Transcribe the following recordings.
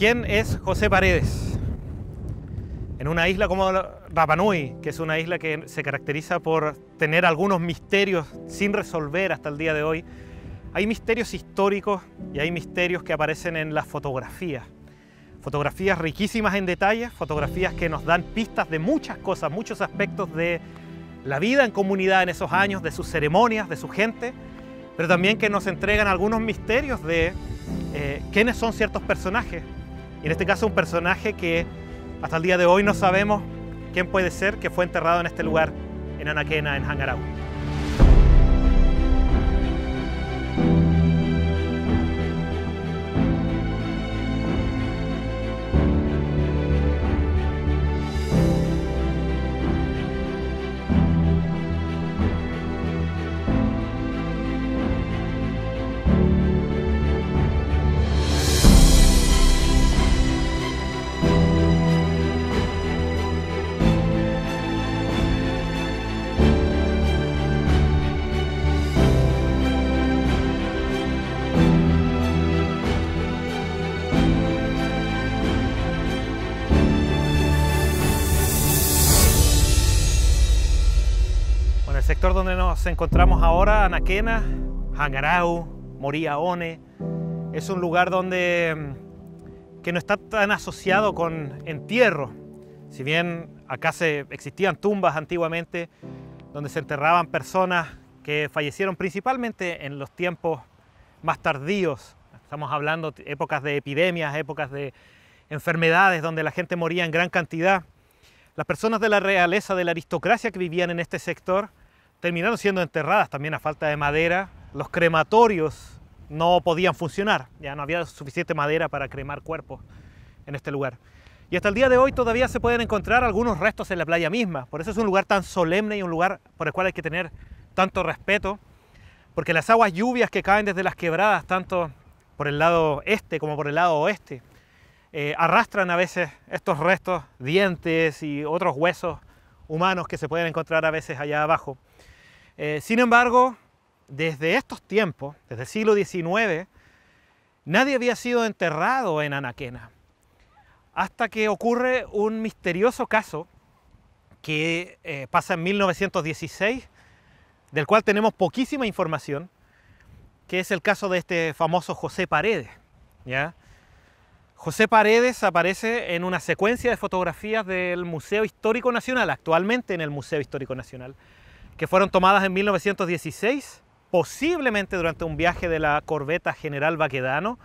¿Quién es José Paredes? En una isla como Rapa Nui, que es una isla que se caracteriza por tener algunos misterios sin resolver hasta el día de hoy, hay misterios históricos y hay misterios que aparecen en las fotografías. Fotografías riquísimas en detalles, fotografías que nos dan pistas de muchas cosas, muchos aspectos de la vida en comunidad en esos años, de sus ceremonias, de su gente, pero también que nos entregan algunos misterios de quiénes son ciertos personajes. Y en este caso un personaje que hasta el día de hoy no sabemos quién puede ser, que fue enterrado en este lugar, en Anaquena, en Hangarau. El sector donde nos encontramos ahora, Anaquena, Hangarau, Moria One, es un lugar donde que no está tan asociado con entierro. Si bien acá existían tumbas antiguamente donde se enterraban personas que fallecieron principalmente en los tiempos más tardíos. Estamos hablando de épocas de epidemias, épocas de enfermedades donde la gente moría en gran cantidad. Las personas de la realeza, de la aristocracia que vivían en este sector, terminaron siendo enterradas también a falta de madera. Los crematorios no podían funcionar, ya no había suficiente madera para cremar cuerpos en este lugar. Y hasta el día de hoy todavía se pueden encontrar algunos restos en la playa misma. Por eso es un lugar tan solemne y un lugar por el cual hay que tener tanto respeto, porque las aguas lluvias que caen desde las quebradas, tanto por el lado este como por el lado oeste, arrastran a veces estos restos, dientes y otros huesos humanos que se pueden encontrar a veces allá abajo. Sin embargo, desde estos tiempos, desde el siglo XIX, nadie había sido enterrado en Anaquena, hasta que ocurre un misterioso caso que pasa en 1916, del cual tenemos poquísima información, que es el caso de este famoso José Paredes, ¿ya? José Paredes aparece en una secuencia de fotografías del Museo Histórico Nacional, actualmente en el Museo Histórico Nacional, que fueron tomadas en 1916, posiblemente durante un viaje de la corbeta General Baquedano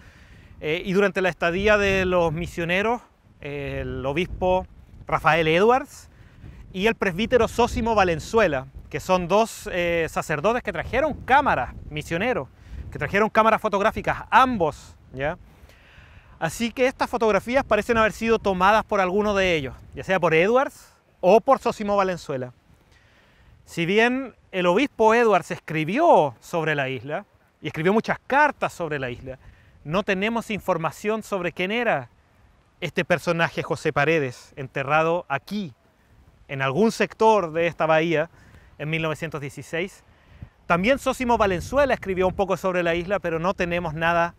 y durante la estadía de los misioneros, el obispo Rafael Edwards y el presbítero Zósimo Valenzuela, que son dos sacerdotes que trajeron cámaras, misioneros, que trajeron cámaras fotográficas, ambos, ¿ya? Así que estas fotografías parecen haber sido tomadas por alguno de ellos, ya sea por Edwards o por Zósimo Valenzuela. Si bien el obispo Edwards escribió sobre la isla, y escribió muchas cartas sobre la isla, no tenemos información sobre quién era este personaje José Paredes, enterrado aquí, en algún sector de esta bahía, en 1916. También Zósimo Valenzuela escribió un poco sobre la isla, pero no tenemos nada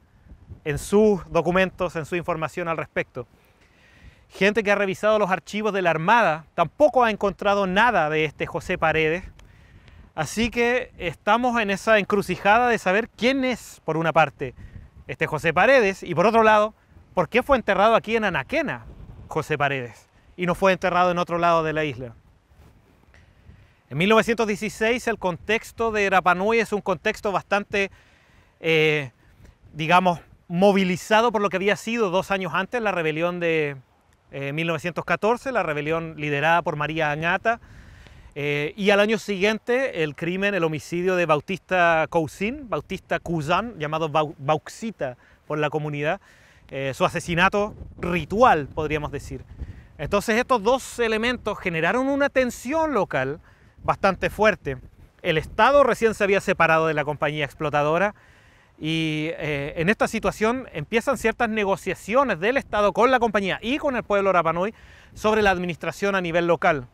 en sus documentos, en su información al respecto. Gente que ha revisado los archivos de la Armada tampoco ha encontrado nada de este José Paredes. Así que estamos en esa encrucijada de saber quién es, por una parte, este José Paredes, y por otro lado, por qué fue enterrado aquí en Anaquena José Paredes y no fue enterrado en otro lado de la isla. En 1916 el contexto de Rapa Nui es un contexto bastante, digamos, movilizado por lo que había sido 2 años antes la rebelión de 1914, la rebelión liderada por María Añata, y al año siguiente el crimen, el homicidio de Bautista Cousin, llamado Bauxita por la comunidad, su asesinato ritual, podríamos decir. Entonces estos dos elementos generaron una tensión local bastante fuerte. El Estado recién se había separado de la compañía explotadora y en esta situación empiezan ciertas negociaciones del Estado con la compañía y con el pueblo Rapa Nui sobre la administración a nivel local.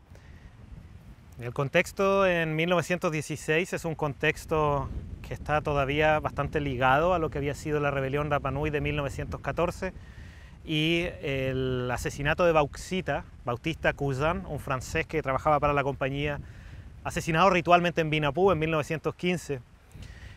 El contexto en 1916 es un contexto que está todavía bastante ligado a lo que había sido la rebelión Rapa Nui de 1914 y el asesinato de Bautista Cousin, un francés que trabajaba para la compañía, asesinado ritualmente en Vinapú en 1915.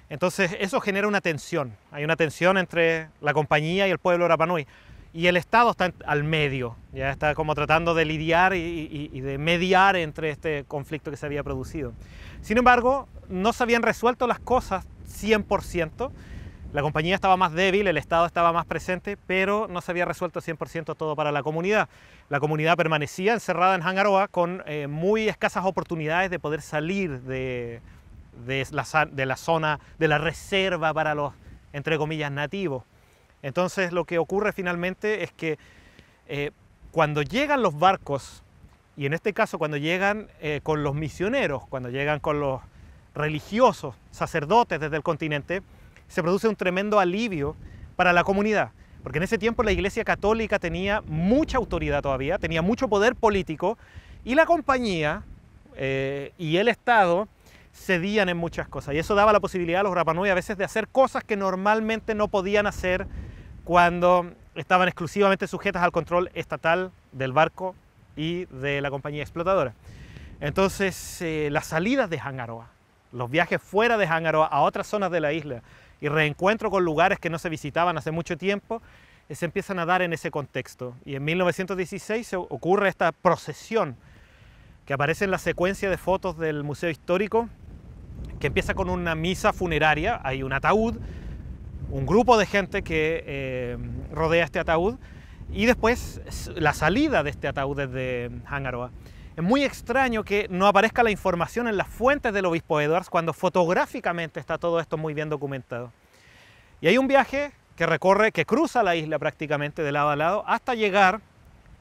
Entonces eso genera una tensión, hay una tensión entre la compañía y el pueblo Rapa Nui. Y el Estado está al medio, ya está como tratando de lidiar y de mediar entre este conflicto que se había producido. Sin embargo, no se habían resuelto las cosas 100%. La compañía estaba más débil, el Estado estaba más presente, pero no se había resuelto 100% todo para la comunidad. La comunidad permanecía encerrada en Hangaroa con muy escasas oportunidades de poder salir de la zona, de la reserva para los, entre comillas, nativos. Entonces lo que ocurre finalmente es que cuando llegan los barcos, y en este caso cuando llegan con los misioneros, cuando llegan con los religiosos, sacerdotes desde el continente, se produce un tremendo alivio para la comunidad, porque en ese tiempo la Iglesia Católica tenía mucha autoridad todavía, tenía mucho poder político, y la compañía y el Estado cedían en muchas cosas, y eso daba la posibilidad a los Rapa Nui a veces de hacer cosas que normalmente no podían hacer cuando estaban exclusivamente sujetas al control estatal del barco y de la compañía explotadora. Entonces, las salidas de Hangaroa, los viajes fuera de Hangaroa a otras zonas de la isla y reencuentro con lugares que no se visitaban hace mucho tiempo, se empiezan a dar en ese contexto. Y en 1916 ocurre esta procesión que aparece en la secuencia de fotos del Museo Histórico, que empieza con una misa funeraria, hay un ataúd, un grupo de gente que rodea este ataúd y después la salida de este ataúd desde Hangaroa. Es muy extraño que no aparezca la información en las fuentes del obispo Edwards cuando fotográficamente está todo esto muy bien documentado. Y hay un viaje que cruza la isla prácticamente de lado a lado hasta llegar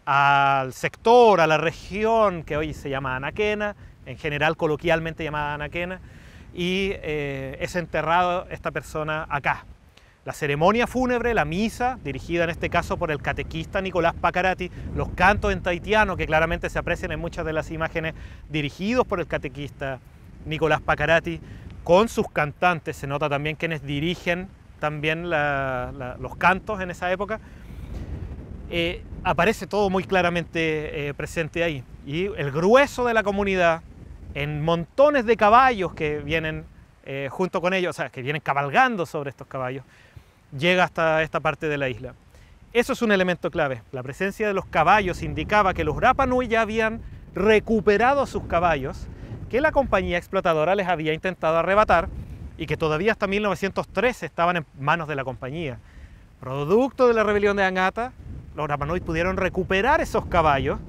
al sector, a la región que hoy se llama Anaquena, en general coloquialmente llamada Anaquena, y es enterrado esta persona acá. La ceremonia fúnebre, la misa, dirigida en este caso por el catequista Nicolás Pacarati, los cantos en tahitiano que claramente se aprecian en muchas de las imágenes dirigidos por el catequista Nicolás Pacarati, con sus cantantes, se nota también quienes dirigen también los cantos en esa época, aparece todo muy claramente presente ahí. Y el grueso de la comunidad, en montones de caballos que vienen junto con ellos, o sea, que vienen cabalgando sobre estos caballos, llega hasta esta parte de la isla. Eso es un elemento clave. La presencia de los caballos indicaba que los Rapa Nui ya habían recuperado sus caballos, que la compañía explotadora les había intentado arrebatar y que todavía hasta 1913 estaban en manos de la compañía. Producto de la rebelión de Angata, los Rapa Nui pudieron recuperar esos caballos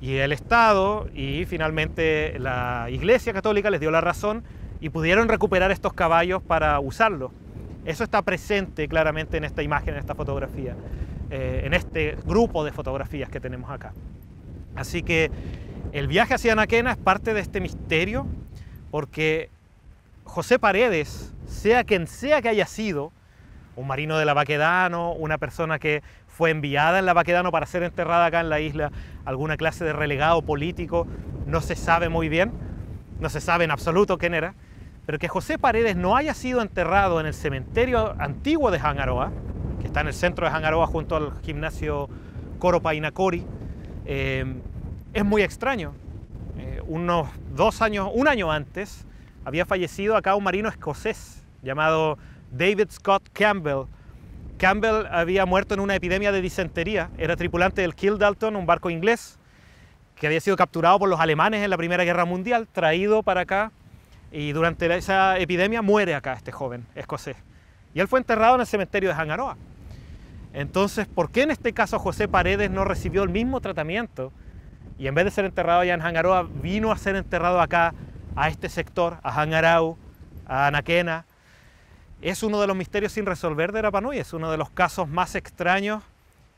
y el Estado y finalmente la Iglesia Católica les dio la razón y pudieron recuperar estos caballos para usarlos. Eso está presente claramente en esta imagen, en esta fotografía, en este grupo de fotografías que tenemos acá. Así que el viaje hacia Anaquena es parte de este misterio, porque José Paredes, sea quien sea que haya sido, un marino de la Baquedano, una persona que fue enviada en la Baquedano para ser enterrada acá en la isla, alguna clase de relegado político, no se sabe muy bien, no se sabe en absoluto quién era, pero que José Paredes no haya sido enterrado en el cementerio antiguo de Hangaroa, que está en el centro de Hangaroa junto al gimnasio Coro Painacori, es muy extraño. Un año antes había fallecido acá un marino escocés llamado David Scott Campbell. Campbell había muerto en una epidemia de disentería, era tripulante del Kildalton, un barco inglés que había sido capturado por los alemanes en la Primera Guerra Mundial, traído para acá. Y durante esa epidemia muere acá este joven escocés. Y él fue enterrado en el cementerio de Hangaroa. Entonces, ¿por qué en este caso José Paredes no recibió el mismo tratamiento? Y en vez de ser enterrado allá en Hangaroa, vino a ser enterrado acá, a este sector, a Hangarau, a Anaquena. Es uno de los misterios sin resolver de Rapa Nui, es uno de los casos más extraños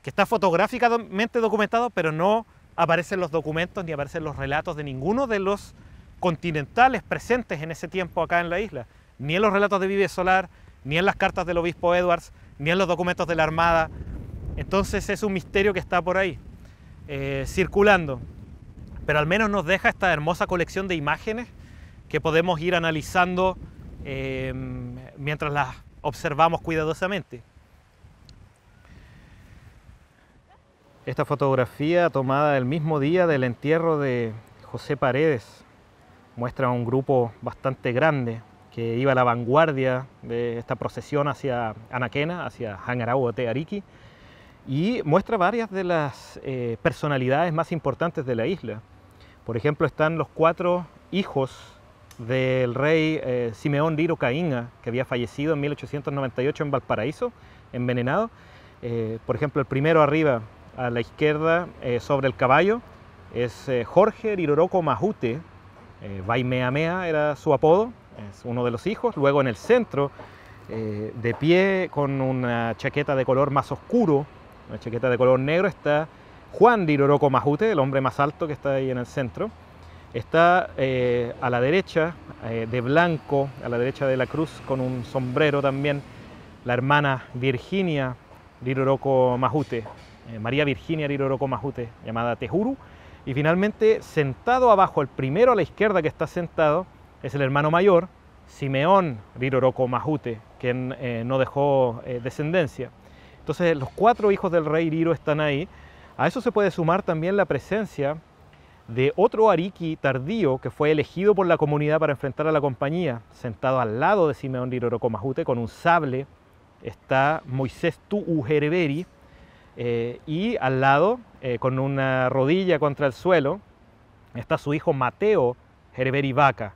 que está fotográficamente documentado, pero no aparecen los documentos ni aparecen los relatos de ninguno de los continentales presentes en ese tiempo acá en la isla, ni en los relatos de Vives Solar, ni en las cartas del obispo Edwards, ni en los documentos de la Armada. Entonces es un misterio que está por ahí, circulando, pero al menos nos deja esta hermosa colección de imágenes que podemos ir analizando mientras las observamos cuidadosamente. Esta fotografía tomada el mismo día del entierro de José Paredes muestra un grupo bastante grande que iba a la vanguardia de esta procesión hacia Anaquena, hacia Hangarau Te Ariqui, y muestra varias de las personalidades más importantes de la isla. Por ejemplo, están los 4 hijos del rey Simeón Riro Caínga, que había fallecido en 1898 en Valparaíso, envenenado. Por ejemplo, el primero arriba, a la izquierda, sobre el caballo, es Jorge Riroroko Mahute, Vaimeamea era su apodo, es uno de los hijos. Luego en el centro, de pie con una chaqueta de color más oscuro, una chaqueta de color negro, está Juan Riroroko Mahute, el hombre más alto que está ahí en el centro. Está a la derecha, de blanco, a la derecha de la cruz, con un sombrero también, la hermana Virginia Riroroko Mahute, María Virginia Riroroko Mahute, llamada Tehuru. Y finalmente, sentado abajo, el primero a la izquierda que está sentado, es el hermano mayor, Simeón Riroroko Mahute, quien no dejó descendencia. Entonces, los 4 hijos del rey Riro están ahí. A eso se puede sumar también la presencia de otro Ariqui tardío que fue elegido por la comunidad para enfrentar a la compañía. Sentado al lado de Simeón Riroroko Mahute con un sable está Moisés Tu'u Hereberi, y al lado, con una rodilla contra el suelo, está su hijo Mateo Hereberi Vaca.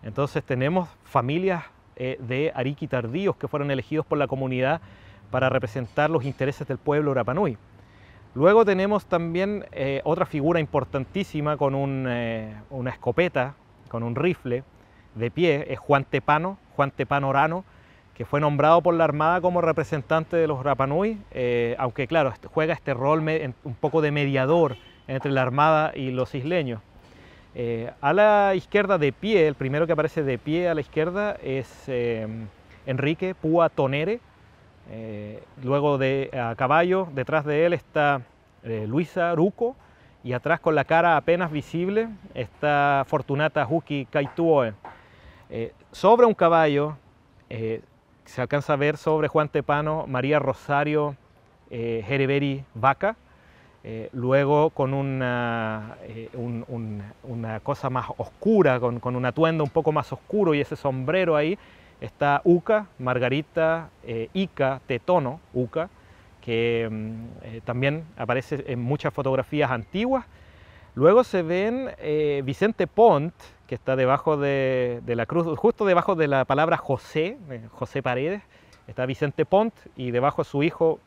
Entonces tenemos familias de Ariqui tardíos que fueron elegidos por la comunidad para representar los intereses del pueblo Rapanui. Luego tenemos también otra figura importantísima con una escopeta, con un rifle de pie, es Juan Tepano Orano, que fue nombrado por la Armada como representante de los Rapanui, aunque claro, juega este rol un poco de mediador entre la Armada y los isleños. A la izquierda de pie, el primero que aparece de pie a la izquierda es Enrique Púa Tonere. Luego a caballo, detrás de él está Luisa Ruco, y atrás con la cara apenas visible está Fortunata Huki Kaituoe. Sobre un caballo se alcanza a ver sobre Juan Tepano María Rosario Hereberi Vaca. Luego con una cosa más oscura, con un atuendo un poco más oscuro y ese sombrero ahí, está Uca, Margarita Ica Tetono, Uca, que también aparece en muchas fotografías antiguas. Luego se ven Vicente Pont, que está debajo de la cruz, justo debajo de la palabra José, José Paredes, está Vicente Pont, y debajo su hijo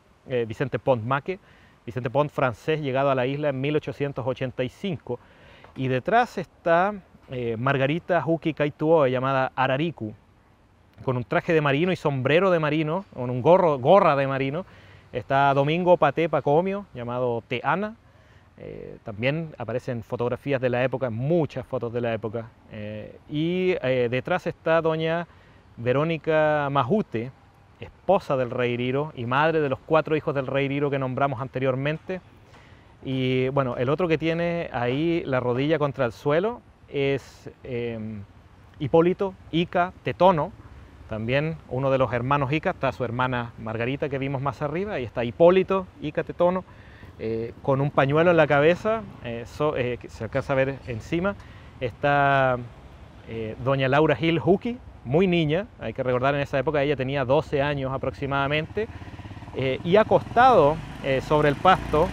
Vicente Pont Maque, Vicente Pont francés, llegado a la isla en 1885. Y detrás está Margarita Huki Kaituoe, llamada Arariku, con un traje de marino y sombrero de marino, con un gorra de marino. Está Domingo Paté Pacomio, llamado Teana. También aparecen fotografías de la época, muchas fotos de la época. Y detrás está doña Verónica Mahute, esposa del rey Riro y madre de los 4 hijos del rey Riro que nombramos anteriormente. Y bueno, el otro que tiene ahí la rodilla contra el suelo es Hipólito Ica Tetono, también uno de los hermanos Ica. Está su hermana Margarita que vimos más arriba, y está Hipólito Ica Tetono con un pañuelo en la cabeza, que se alcanza a ver encima. Está doña Laura Gil Huki, muy niña, hay que recordar en esa época ella tenía 12 años aproximadamente, y acostado sobre el pasto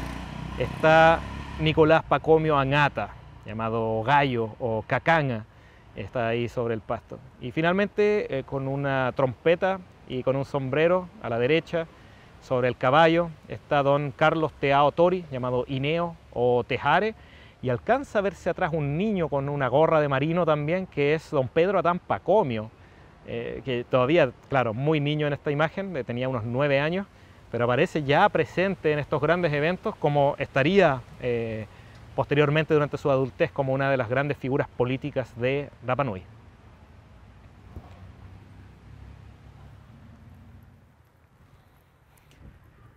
está Nicolás Pacomio Angata, llamado Gallo o Cacanga, está ahí sobre el pasto. Y finalmente con una trompeta y con un sombrero a la derecha sobre el caballo está don Carlos Teao Tori, llamado Ineo o Tejare, y alcanza a verse atrás un niño con una gorra de marino también, que es don Pedro Atán Pacomio, que todavía, claro, muy niño en esta imagen, tenía unos 9 años, pero aparece ya presente en estos grandes eventos, como estaría posteriormente durante su adultez como una de las grandes figuras políticas de Rapa Nui.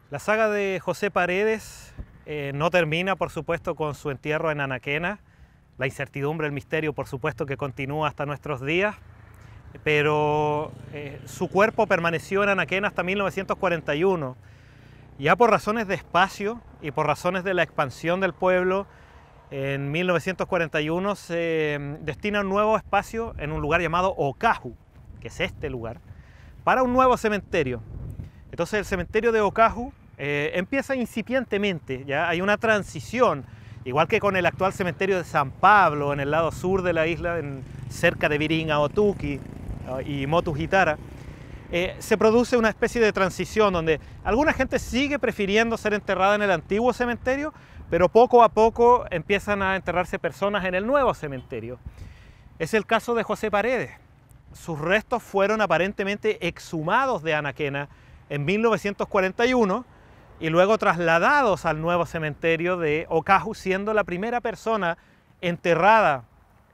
La saga de José Paredes no termina, por supuesto, con su entierro en Anaquena. La incertidumbre, el misterio, por supuesto, que continúa hasta nuestros días, pero su cuerpo permaneció en Anaquena hasta 1941. Ya por razones de espacio y por razones de la expansión del pueblo, en 1941 se destina un nuevo espacio en un lugar llamado Ocaju, que es este lugar, para un nuevo cementerio. Entonces el cementerio de Ocaju empieza incipientemente, ya hay una transición, igual que con el actual cementerio de San Pablo en el lado sur de la isla, cerca de Viringaotuki y Motuhitara. Se produce una especie de transición donde alguna gente sigue prefiriendo ser enterrada en el antiguo cementerio, pero poco a poco empiezan a enterrarse personas en el nuevo cementerio. Es el caso de José Paredes. Sus restos fueron aparentemente exhumados de Anaquena en 1941 y luego trasladados al nuevo cementerio de Ocaju, siendo la primera persona enterrada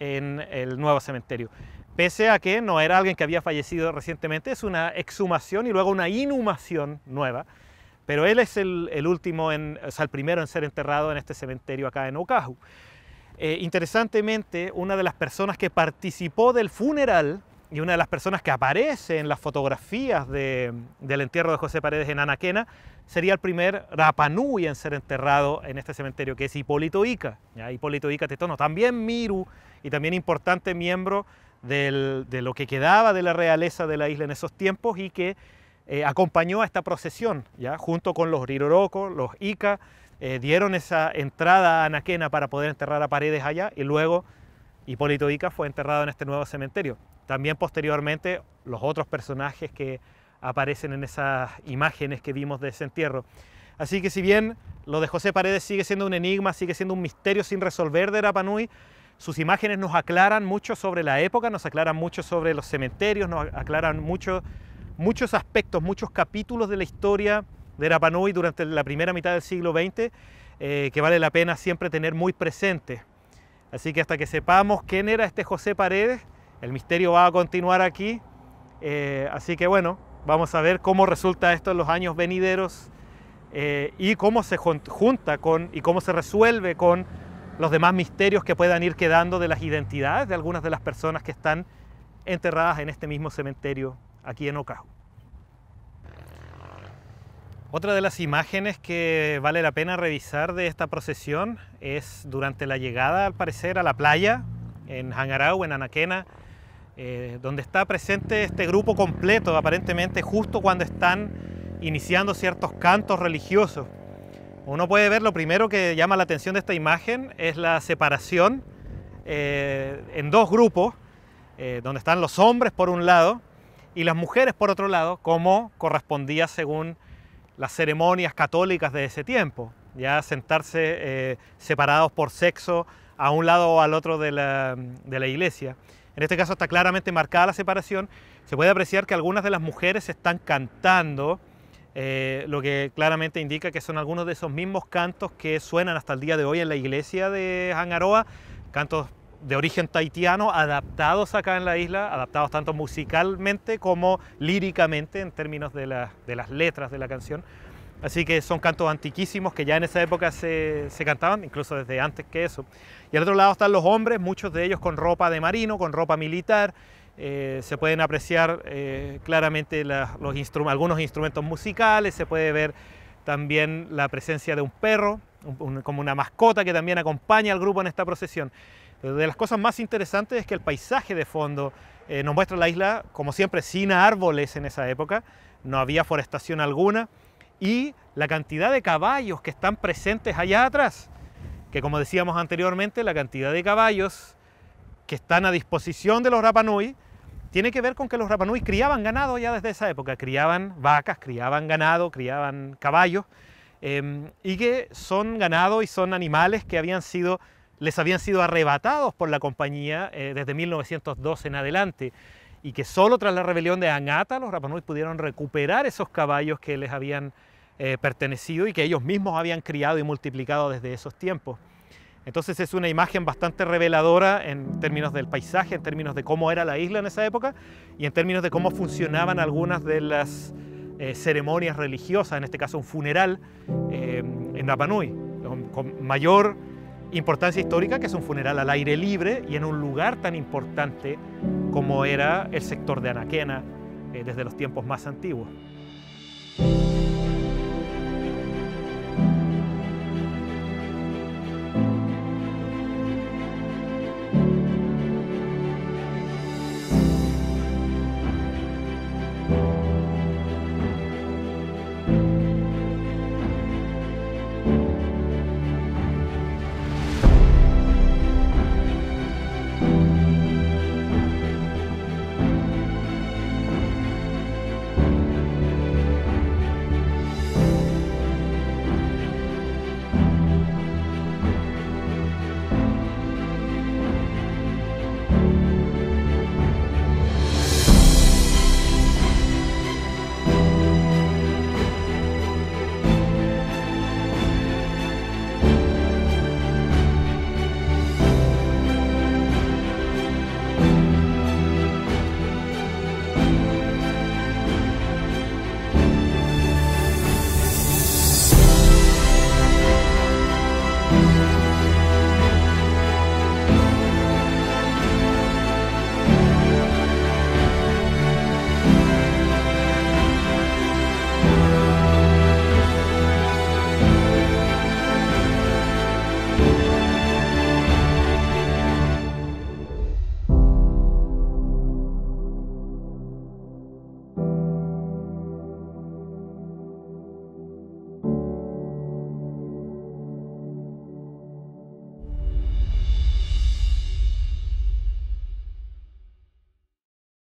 en el nuevo cementerio. Pese a que no era alguien que había fallecido recientemente, es una exhumación y luego una inhumación nueva. Pero él es el último, o sea, el primero en ser enterrado en este cementerio acá en Ocaju. Interesantemente, una de las personas que participó del funeral y una de las personas que aparece en las fotografías del entierro de José Paredes en Anaquena sería el primer Rapa Nui en ser enterrado en este cementerio, que es Hipólito Ica. ¿Ya? Hipólito Ica Tetono, también Miru y también importante miembro de lo que quedaba de la realeza de la isla en esos tiempos y que acompañó a esta procesión, ¿ya? Junto con los Riroroko, los Ica, dieron esa entrada a Anaquena para poder enterrar a Paredes allá y luego Hipólito Ica fue enterrado en este nuevo cementerio. También posteriormente los otros personajes que aparecen en esas imágenes que vimos de ese entierro. Así que si bien lo de José Paredes sigue siendo un enigma, sigue siendo un misterio sin resolver de Rapa Nui, sus imágenes nos aclaran mucho sobre la época, nos aclaran mucho sobre los cementerios, nos aclaran muchos aspectos, muchos capítulos de la historia de Rapa Nui durante la primera mitad del siglo XX que vale la pena siempre tener muy presente. Así que hasta que sepamos quién era este José Paredes, el misterio va a continuar aquí. Así que bueno, vamos a ver cómo resulta esto en los años venideros y cómo se junta con y cómo se resuelve con los demás misterios que puedan ir quedando de las identidades de algunas de las personas que están enterradas en este mismo cementerio aquí en Ocaju. Otra de las imágenes que vale la pena revisar de esta procesión es durante la llegada, al parecer, a la playa en Hangarau, en Anaquena, donde está presente este grupo completo, aparentemente justo cuando están iniciando ciertos cantos religiosos. Uno puede ver, lo primero que llama la atención de esta imagen es la separación en dos grupos, donde están los hombres por un lado y las mujeres por otro lado, como correspondía según las ceremonias católicas de ese tiempo, ya sentarse separados por sexo a un lado o al otro de la iglesia. En este caso está claramente marcada la separación. Se puede apreciar que algunas de las mujeres están cantando, lo que claramente indica que son algunos de esos mismos cantos que suenan hasta el día de hoy en la iglesia de Hangaroa, cantos de origen tahitiano adaptados acá en la isla, adaptados tanto musicalmente como líricamente en términos de las letras de la canción. Así que son cantos antiquísimos que ya en esa época se cantaban, incluso desde antes que eso. Y al otro lado están los hombres, muchos de ellos con ropa de marino, con ropa militar. Se pueden apreciar claramente algunos instrumentos musicales, se puede ver también la presencia de un perro, como una mascota que también acompaña al grupo en esta procesión. Pero de las cosas más interesantes es que el paisaje de fondo nos muestra la isla, como siempre, sin árboles en esa época, no había forestación alguna, y la cantidad de caballos que están presentes allá atrás, que como decíamos anteriormente, la cantidad de caballos que están a disposición de los Rapa Nui tiene que ver con que los Rapa Nui criaban ganado ya desde esa época, criaban vacas, criaban ganado, criaban caballos, y que son ganado y son animales que les habían sido arrebatados por la compañía desde 1902 en adelante, y que solo tras la rebelión de Angata los Rapa Nui pudieron recuperar esos caballos que les habían pertenecido y que ellos mismos habían criado y multiplicado desde esos tiempos. Entonces es una imagen bastante reveladora en términos del paisaje, en términos de cómo era la isla en esa época y en términos de cómo funcionaban algunas de las ceremonias religiosas, en este caso un funeral en Rapa Nui, con mayor importancia histórica, que es un funeral al aire libre y en un lugar tan importante como era el sector de Anaquena desde los tiempos más antiguos.